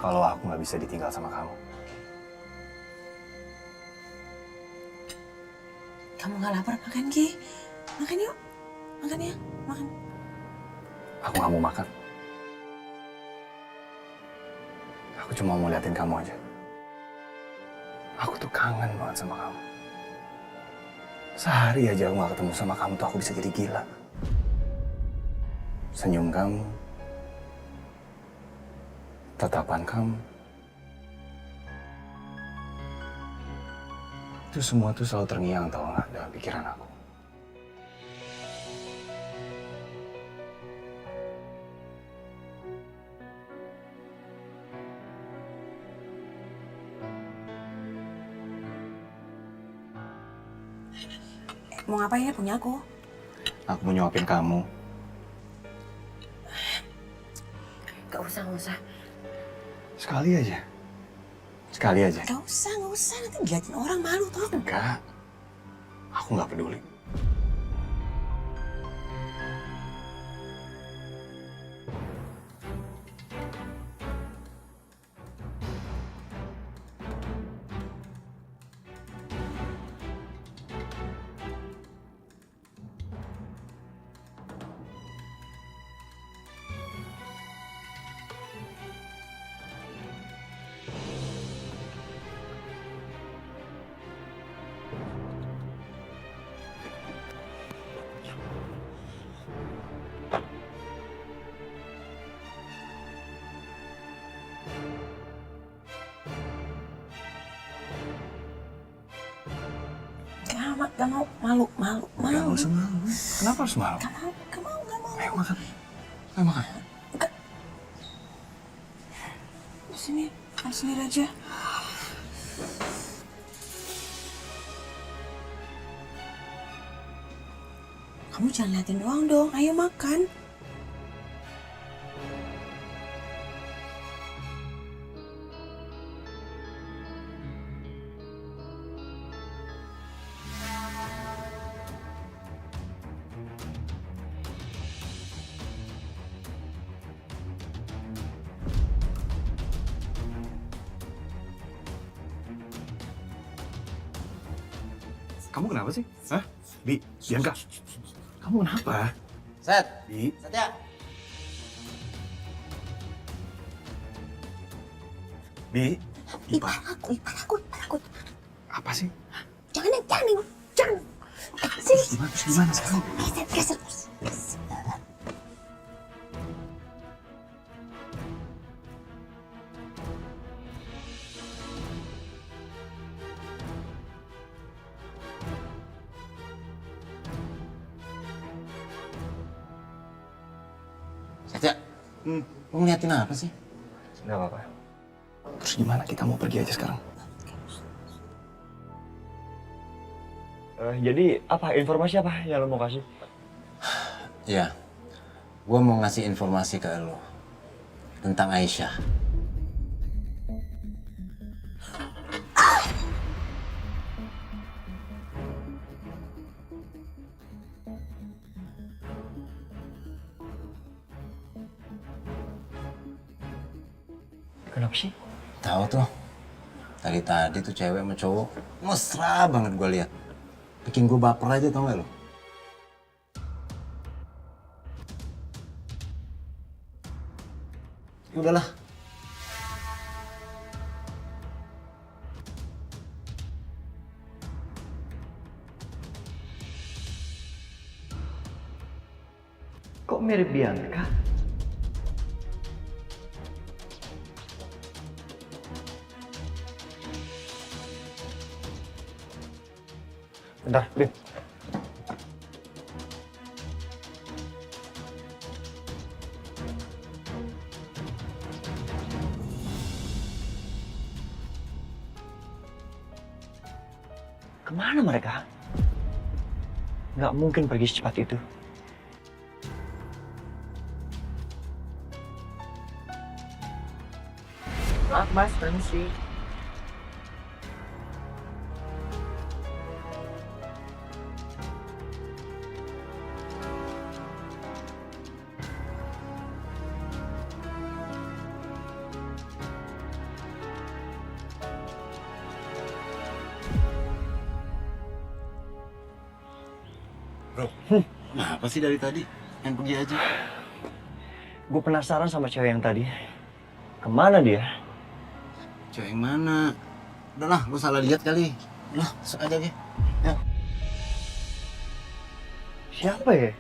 kalau aku nggak bisa ditinggal sama kamu. Kamu nggak lapar, makan Ki. Makan yuk. Makan ya, makan. Aku nggak mau makan. Aku cuma mau liatin kamu aja. Aku tuh kangen banget sama kamu. Sehari aja aku nggak ketemu sama kamu tuh aku bisa jadi gila. Senyum kamu, tatapan kamu, itu semua tuh selalu terngiang tau nggak dalam pikiran aku. Mau ngapain ya, punya aku? Aku mau nyuapin kamu. Gak usah. Sekali aja. Sekali aja. Gak usah. Nanti diliatin orang malu tau. Enggak. Aku nggak peduli. Gak mau. Malu. Gak usah malu. Kenapa harus malu? Gak mau. Ayo makan. Ayo makan. Di sini, makan sendiri aja. Kamu jangan liatin doang dong. Ayo makan. Kamu kenapa sih? Hah? Bianca. Kamu kenapa? Set. Bi. Satya. Bi. Ipar aku. Apa sih? Jangan. Sini. Gimana sekarang? Geser. Satya. Lu ngeliatin apa sih? Nggak apa-apa. Terus gimana? Kita mau pergi aja sekarang. Jadi apa? Informasi apa yang lo mau kasih? Iya. Gua mau ngasih informasi ke lo tentang Aisyah. Kenapa sih? Tahu tuh. Tadi tuh cewek sama cowok mesra banget gua lihat. Bikin gua baper aja tau gak lo? Ya udahlah. Kok mirip Bianca? Bentar, Bin. Kemana mereka? Nggak mungkin pergi secepat itu. Maaf mas, permisi. Bro, kenapa sih dari tadi? Main pergi aja. Gue penasaran sama cewek yang tadi. Kemana dia? Cewek yang mana? Udahlah, gue salah lihat kali. Udah, masuk aja deh. Ya. Siapa ya?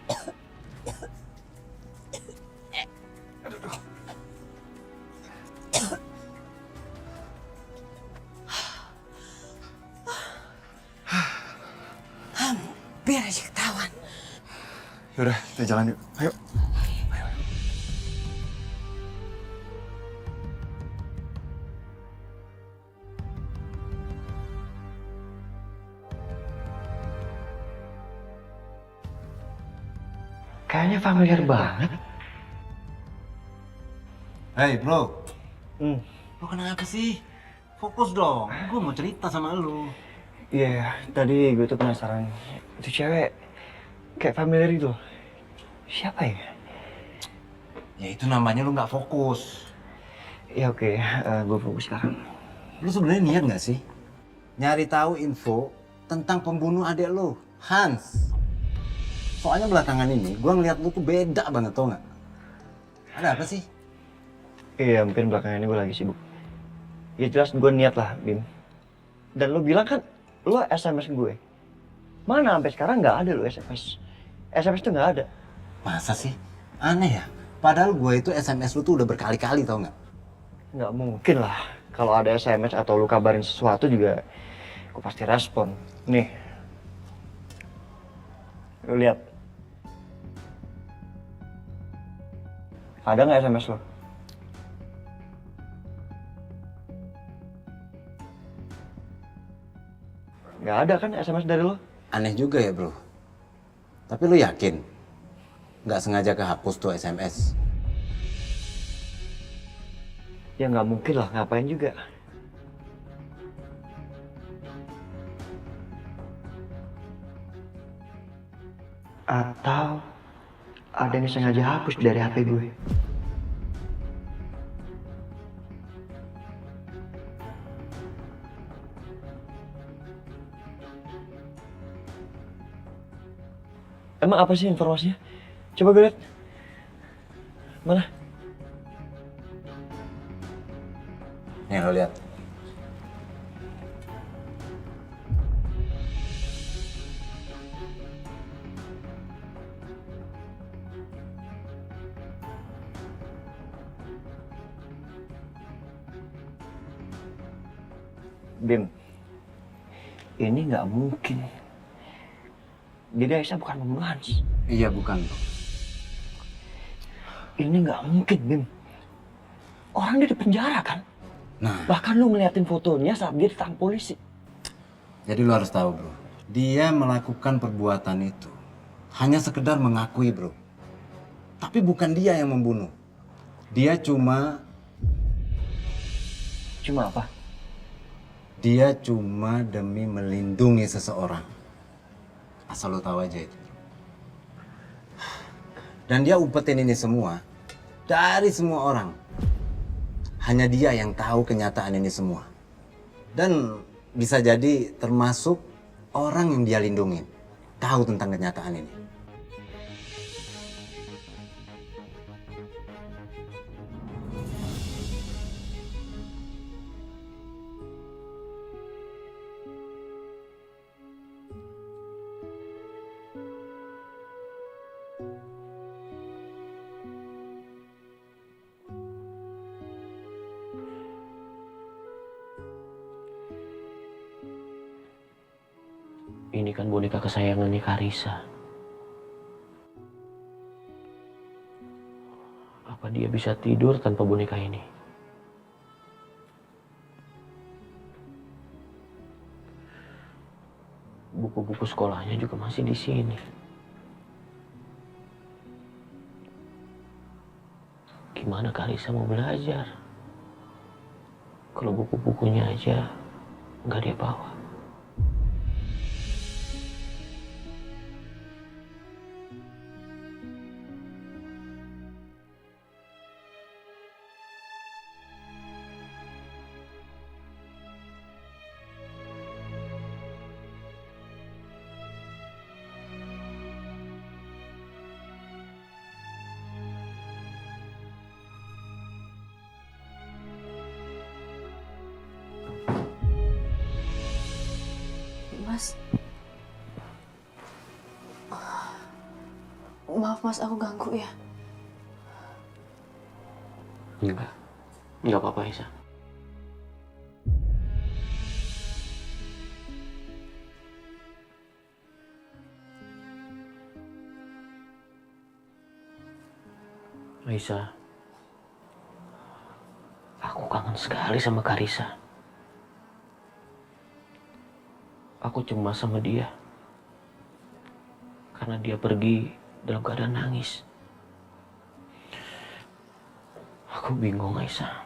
Biar aja ketahuan. Yaudah, kita jalan yuk. Ayo. Kayaknya familiar banget. Hei bro, Hmm. lu kenapa sih? Fokus dong, gue mau cerita sama lu. Iya, tadi gue tuh penasaran. Itu cewek kayak familiar itu. Siapa ya? Ya itu namanya lu nggak fokus. Ya oke, gue fokus sekarang. Lu sebenarnya niat nggak sih nyari tahu info tentang pembunuh adik lu, Hans? Soalnya belakangan ini gue ngeliat lu tuh beda banget, tau nggak? Ada apa sih? Iya, mungkin belakangan ini gue lagi sibuk. Ya jelas gue niat lah, Bim. Dan lo bilang kan, lo SMS gue. Mana sampai sekarang nggak ada lo SMS. SMS tuh nggak ada. Masa sih? Aneh ya? Padahal gue itu SMS lu tuh udah berkali-kali, tau nggak? Nggak mungkin lah. Kalau ada SMS atau lo kabarin sesuatu juga, gue pasti respon. Nih. Lo lihat. Ada nggak SMS lo? Nggak ada kan SMS dari lo? Aneh juga ya bro. Tapi lu yakin? Nggak sengaja kehapus tuh SMS? Ya nggak mungkin lah, ngapain juga. Atau ada yang sengaja hapus dari HP gue. Emang apa sih informasinya? Coba gue lihat. Mana? Nih lo lihat. Bim, ini nggak mungkin. Jadi Aisyah bukan pembunuh Hans. Iya bukan bro. Ini nggak mungkin, Bim. Orang dia di penjara kan? Nah, Bahkan lu ngeliatin fotonya saat dia ditangkap polisi. jadi lo harus tahu bro. Dia melakukan perbuatan itu hanya sekedar mengakui bro. Tapi bukan dia yang membunuh. Dia cuma Apa? Dia cuma demi melindungi seseorang. Asal lo tahu aja itu. Dan dia umpetin ini semua dari semua orang. Hanya dia yang tahu kenyataan ini semua. Dan bisa jadi termasuk orang yang dia lindungin tahu tentang kenyataan ini. Ini kan boneka kesayangannya Karisa. Apa dia bisa tidur tanpa boneka ini? Buku-buku sekolahnya juga masih di sini. Gimana Karisa mau belajar kalau buku-bukunya aja nggak dia bawa? Maaf Mas, aku ganggu ya. Enggak apa-apa Aisyah. Aisyah, aku kangen sekali sama Karisa. Aku cemas sama dia. Karena dia pergi dalam keadaan nangis. Aku bingung, Aisyah.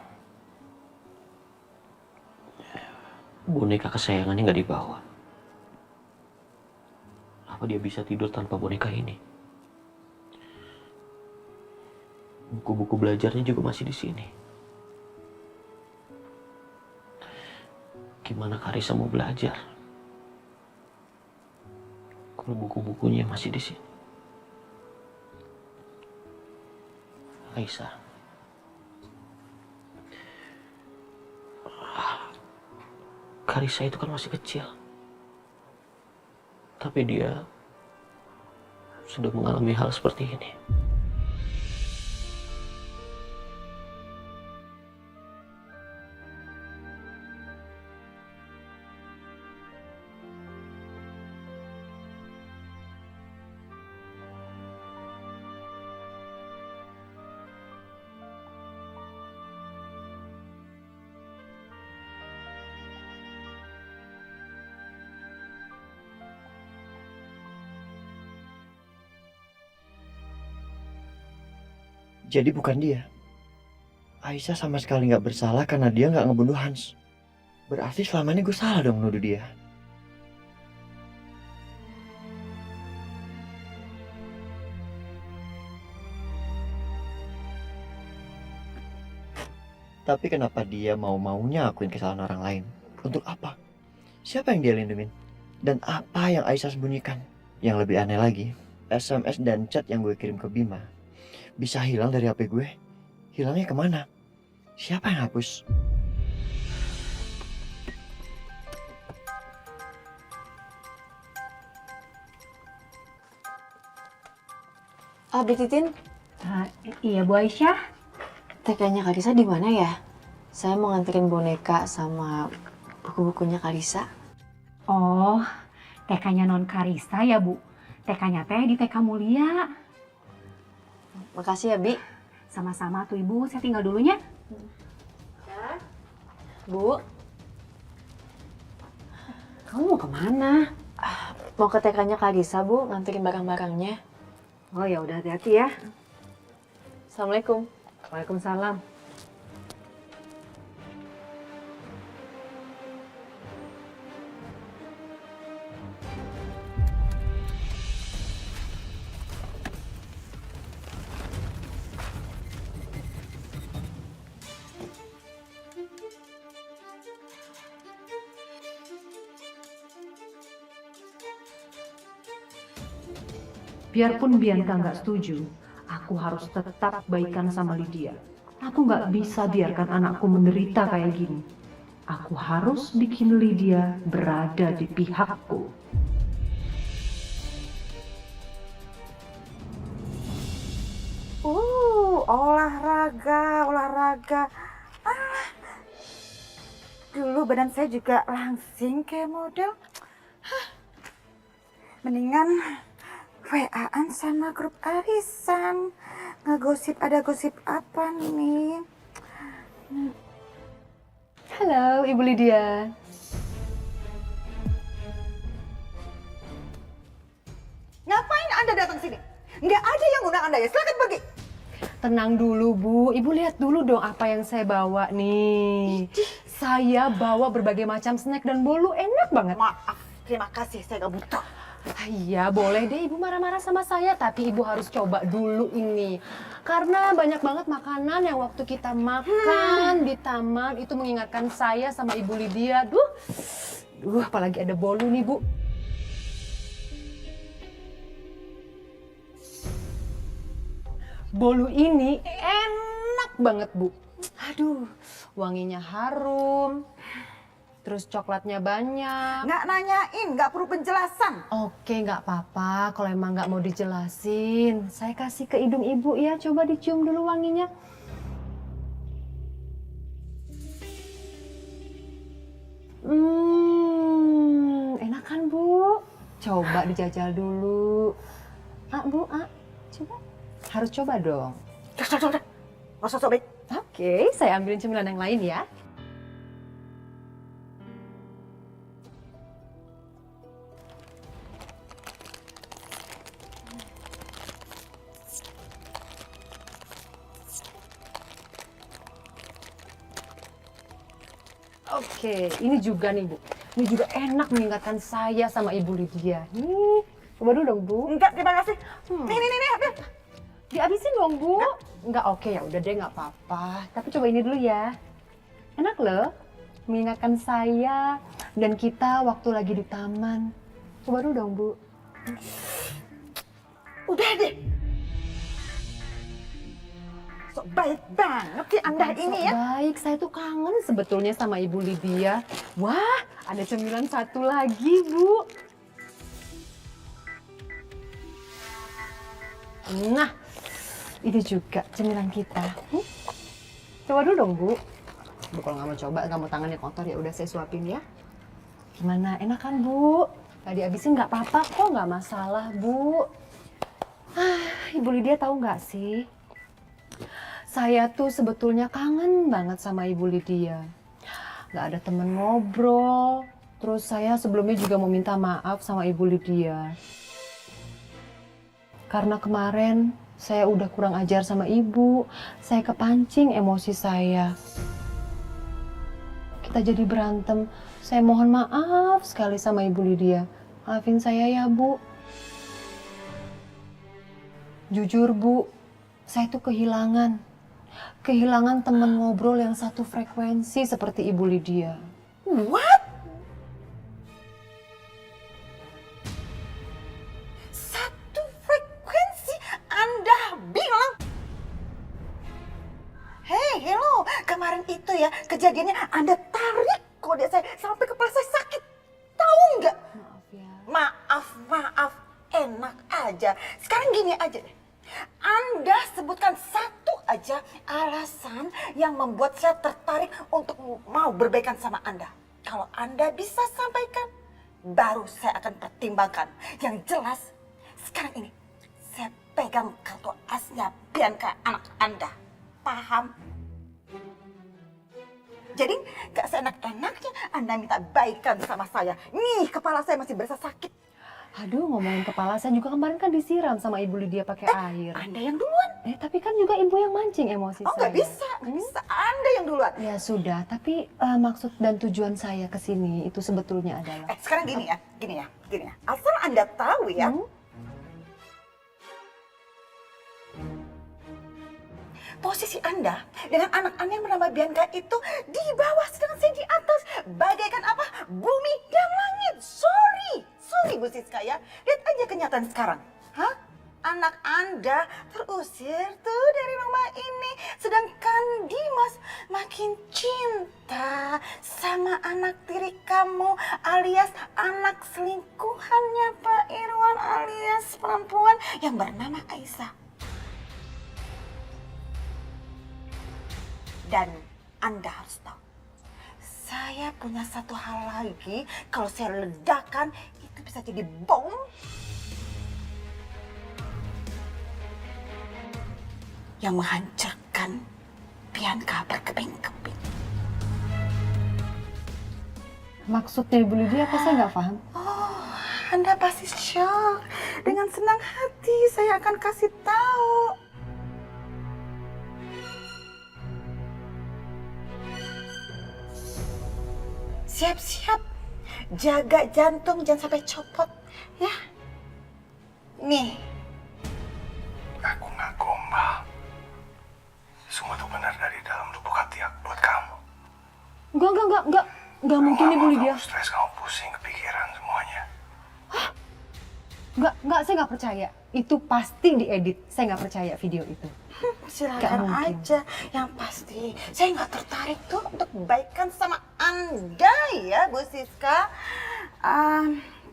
Boneka kesayangannya nggak dibawa. Apa dia bisa tidur tanpa boneka ini? Buku-buku belajarnya juga masih di sini. Gimana Karisa mau belajar kalau buku-bukunya masih di sini? Aisyah, Karisa itu kan masih kecil, tapi dia sudah mengalami hal seperti ini. Jadi bukan dia. Aisyah sama sekali nggak bersalah karena dia nggak ngebunuh Hans. Berarti selama ini gue salah dong nuduh dia. Tapi kenapa dia mau-maunya akuin kesalahan orang lain? Untuk apa? Siapa yang dia lindungin? Dan apa yang Aisyah sembunyikan? Yang lebih aneh lagi, SMS dan chat yang gue kirim ke Bima bisa hilang dari HP gue. Hilangnya kemana? Siapa yang hapus? Bu Titin, Iya Bu Aisyah. TK-nya Karisa di mana ya? Saya mau nganterin boneka sama buku-bukunya Karisa. Oh, TK-nya Non Karisa ya Bu. TK-nya teh di TK Mulia. Makasih ya, Bi. Sama-sama tuh Ibu, saya tinggal dulunya. Bu, Kamu mau kemana? mau ke TK-nya Karisa, Bu, nganterin barang-barangnya. Oh ya udah hati-hati ya. Assalamualaikum. Waalaikumsalam. Biarpun Bianca nggak setuju, aku harus tetap baikan sama Lydia. Aku nggak bisa biarkan anakku menderita kayak gini. Aku harus bikin Lydia berada di pihakku. Olahraga. Dulu badan saya juga langsing kayak model. Mendingan WA-an sama grup arisan. Ngegosip, ada gosip apa nih? Halo, Ibu Lydia. Ngapain Anda datang sini? Nggak ada yang undang Anda ya, silakan pergi. Tenang dulu Bu, Ibu lihat dulu dong apa yang saya bawa nih. Saya bawa berbagai macam snack dan bolu, enak banget. Maaf, terima kasih, saya nggak butuh. Iya boleh deh Ibu marah-marah sama saya, tapi Ibu harus coba dulu ini. Karena banyak banget makanan yang waktu kita makan di taman itu mengingatkan saya sama Ibu Lydia. Duh, apalagi ada bolu nih Bu. Bolu ini enak banget Bu. Aduh, wanginya harum. terus coklatnya banyak. Nggak nanyain, nggak perlu penjelasan. Oke, nggak apa-apa. Kalau emang nggak mau dijelasin, saya kasih ke hidung ibu ya. Coba dicium dulu wanginya. Enak kan Bu? Coba dijajal dulu. Bu, coba. Harus coba dong. Udah. Nggak usah sobek. Oke, saya ambilin cemilan yang lain ya. Oke, ini juga nih Bu. Ini juga enak mengingatkan saya sama Ibu Lydia. Nih, coba dulu dong Bu. Enggak, terima kasih. Nih, ambil. Dihabisin dong Bu. Enggak, oke ya udah deh nggak apa-apa. Tapi coba ini dulu ya. Enak loh, mengingatkan saya dan kita waktu lagi di taman. Coba dulu dong Bu. Udah deh. Sok baik banget sih Anda ini ya. Baik, saya tuh kangen sebetulnya sama Ibu Lydia. Wah, ada cemilan satu lagi Bu. Nah, ini juga cemilan kita. Coba dulu dong Bu. Bu kalau nggak mau coba, nggak mau tangannya kotor ya udah saya suapin ya. Gimana, enak kan Bu? Gak dihabisin nggak apa-apa kok, nggak masalah Bu. Ibu Lydia tahu nggak sih? Saya tuh sebetulnya kangen banget sama Ibu Lydia. Gak ada temen ngobrol. Terus saya sebelumnya juga mau minta maaf sama Ibu Lydia. Karena kemarin saya udah kurang ajar sama Ibu. Saya kepancing emosi saya. Kita jadi berantem. Saya mohon maaf sekali sama Ibu Lydia. Maafin saya ya Bu. Jujur Bu, saya tuh kehilangan teman ngobrol yang satu frekuensi seperti Ibu Lydia. What? Satu frekuensi Anda bilang? Hey, hello. Kemarin itu ya kejadiannya Anda tarik kode saya sampai kepala saya sakit. Tahu nggak? Maaf ya. Maaf. Enak aja. Sekarang gini aja deh. Anda sebutkan satu aja alasan yang membuat saya tertarik untuk mau berbaikan sama Anda. Kalau Anda bisa sampaikan, baru saya akan pertimbangkan. Yang jelas, sekarang ini saya pegang kartu asnya Bianca anak Anda. Paham? Jadi gak seenak-enaknya Anda minta baikan sama saya. Nih, kepala saya masih berasa sakit. Aduh, ngomongin kepala saya juga kemarin kan disiram sama Ibu Lydia pakai air. Anda yang duluan. Tapi kan juga Ibu yang mancing emosi Oh, saya. nggak bisa. Anda yang duluan. Ya sudah, tapi maksud dan tujuan saya ke sini itu sebetulnya adalah... Sekarang gini ya. Asal Anda tahu ya. Posisi Anda dengan anak Anda yang bernama Bianca itu di bawah, sedangkan saya di atas. Bagaikan apa? Bumi dan langit. Sorry Bu Siska ya. Lihat aja kenyataan sekarang. Hah? Anak Anda terusir tuh dari rumah ini. Sedangkan Dimas makin cinta sama anak tiri kamu alias anak selingkuhannya Pak Irwan alias perempuan yang bernama Aisyah. Dan Anda harus tahu, saya punya satu hal lagi. Kalau saya ledakan, itu bisa jadi bom. Yang menghancurkan Bianca berkeping-keping. Maksudnya Ibu Lydia apa saya nggak paham? Oh, Anda pasti shock. Dengan senang hati saya akan kasih tahu. Siap-siap, jaga jantung jangan sampai copot, ya. Nih. Aku nggak gombal. Semua itu benar dari dalam lubuk hati aku buat kamu. Enggak mungkin Ibu Lydia. Kamu stres, kamu pusing, kepikiran semuanya. Enggak, saya nggak percaya. Itu pasti diedit. Saya nggak percaya video itu. Silakan aja. Yang pasti, saya nggak tertarik tuh untuk baikan sama andai ya Bu Siska.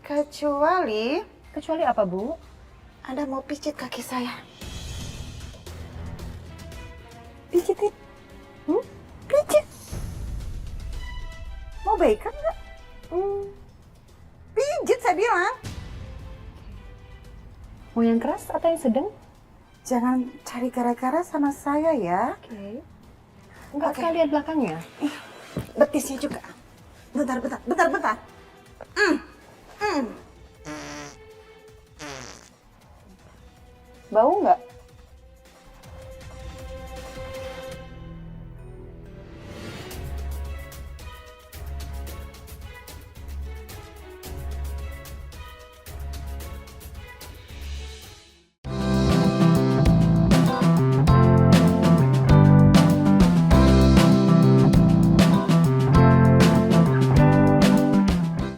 Kecuali Kecuali apa, Bu? Anda mau pijit kaki saya. Pijitin. Pijit. Mau baikan nggak? Pijit saya bilang. Mau yang keras atau yang sedang? Jangan cari gara-gara sama saya ya. Oke. Enggak Oke. sekalian belakangnya. Betisnya juga. Bentar. Bau nggak?